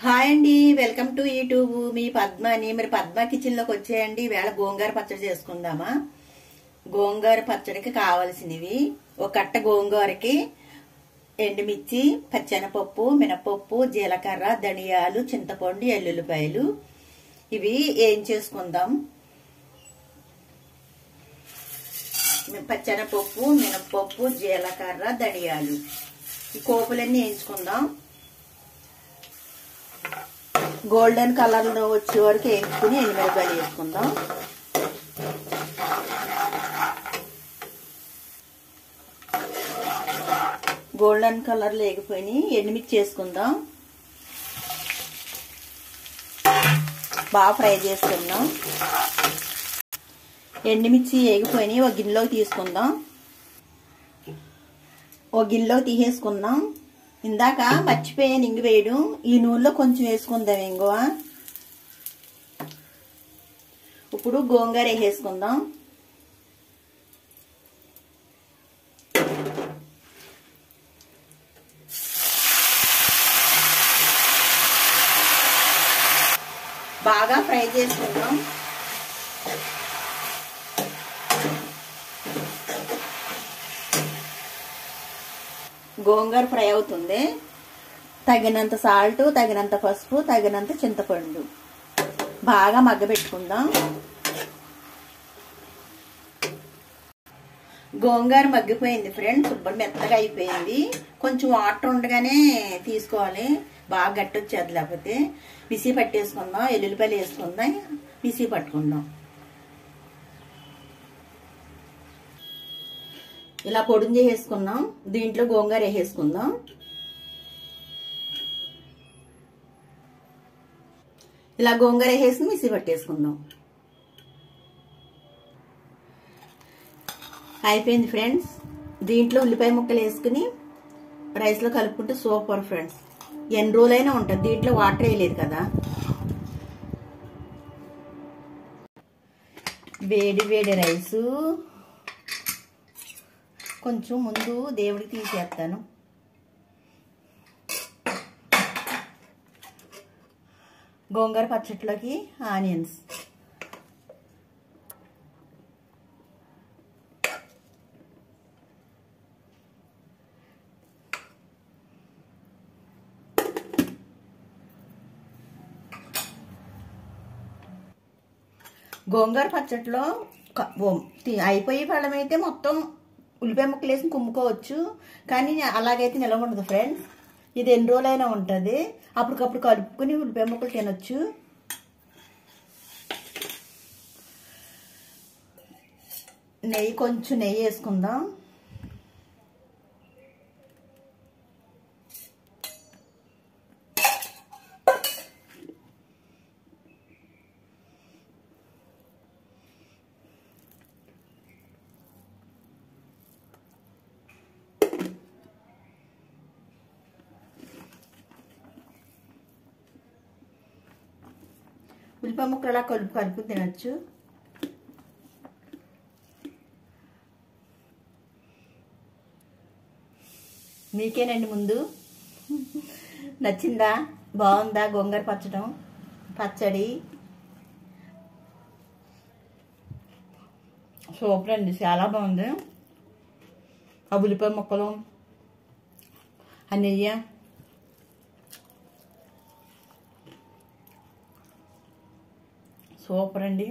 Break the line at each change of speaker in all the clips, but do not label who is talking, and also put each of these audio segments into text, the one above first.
Hi అండి, welcome to YouTube. మీ పద్మని. మరి Padma kitchen లోకి వచ్చేయండి. వేళ గోంగూర పచ్చడి చేసుకుందామా. గోంగూర పచ్చడికి కావాల్సినవి: ఒక కట్ట గోంగూరకి ఎండుమిర్చి, పచ్చెనపప్పు, మినపప్పు, జీలకర్ర, ధనియాలు, చింతపండు, ఎల్లుల్లిపాయలు. ఇవి ఏం చేసుకుందాం. పచ్చెనపప్పు, మినపప్పు, జీలకర్ర, ధనియాలు, ఈ కోపులన్నీ వేయించుకుందాం. గోల్డెన్ కలర్ లో వచ్చే వరకు వేయించుకుని ఎండుమిరపకాయలు వేసుకుందాం. గోల్డెన్ కలర్ లేకపోయి ఎండుమిర్చి వేసుకుందాం. బాగా ఫ్రై చేసుకుందాం. ఎండుమిర్చి వేగిపోయి ఒక గిన్నెలోకి తీసుకుందాం. ఒక గిన్నెలోకి తీసేసుకుందాం. ఇందాక మర్చిపోయాను ఇంగు వేయడం. ఈ నూనెలో కొంచెం వేసుకుందాం ఇంగువ. ఇప్పుడు గోంగూర వేసేసుకుందాం. బాగా ఫ్రై చేసుకుందాం. గోంగూర ఫ్రై అవుతుంది. తగినంత సాల్ట్, తగినంత పసుపు, తగినంత చింతపండు బాగా మగ్గబెట్టుకుందాం. గోంగూర మగ్గిపోయింది ఫ్రెండ్స్. ఇప్పుడు మెత్తగా అయిపోయింది. కొంచెం వాటర్ ఉండగానే తీసుకోవాలి, బాగా గట్టి వచ్చేది. లేకపోతే మిక్సీ పట్టేసుకుందాం. ఎల్లుల్లిపాయలు వేసుకుందాం, మిక్సీ పట్టుకుందాం. ఇలా పొడిని చేసేసుకుందాం. దీంట్లో గోంగూర వేసేసుకుందాం. ఇలా గోంగూర వేసి మిక్సీ పట్టేసుకుందాం. అయిపోయింది ఫ్రెండ్స్. దీంట్లో ఉల్లిపాయ ముక్కలు వేసుకుని రైస్ లో కలుపుకుంటే సూపర్ ఫ్రెండ్స్. ఎన్ని రోజులైనా ఉంటుంది. దీంట్లో వాటర్ వేయలేదు కదా. వేడి వేడి రైసు కొంచెం ముందు దేవుడికి తీసేస్తాను. గోంగూర పచ్చట్లోకి ఆనియన్స్, గోంగూర పచ్చట్లో అయిపోయే ఫలం అయితే మొత్తం ఉల్లిపాయ ముక్కలు వేసి కుమ్ముకోవచ్చు. కానీ అలాగైతే నిలవ ఉండదు ఫ్రెండ్స్. ఇది ఎన్ని రోజులైనా ఉంటుంది. అప్పటికప్పుడు కలుపుకుని ఉల్లిపాయ ముక్కలు తినొచ్చు. నెయ్యి, కొంచెం నెయ్యి వేసుకుందాం. ఉల్లిపాయ ముక్కలు అలా కలుపు తినచ్చు. మీకేనండి ముందు నచ్చిందా? బాగుందా గోంగూర పచ్చడి? సూపర్ అండి, చాలా బాగుంది. ఆ ఉల్లిపాయ ముక్కలు, ఆ నెయ్యి సూపర్ అండి.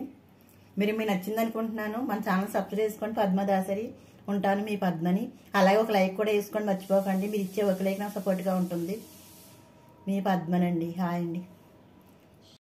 మీకు నచ్చింది అనుకుంటున్నాను. మన ఛానల్ సబ్స్క్రైబ్ చేసుకోండి. పద్మదాసరి. ఉంటాను, మీ పద్మని. అలాగే ఒక లైక్ కూడా వేసుకోండి, మర్చిపోకండి. మీరు ఇచ్చే ఒక లైక్ నాకు సపోర్ట్గా ఉంటుంది. మీ పద్మనండి. హాయ్ అండి.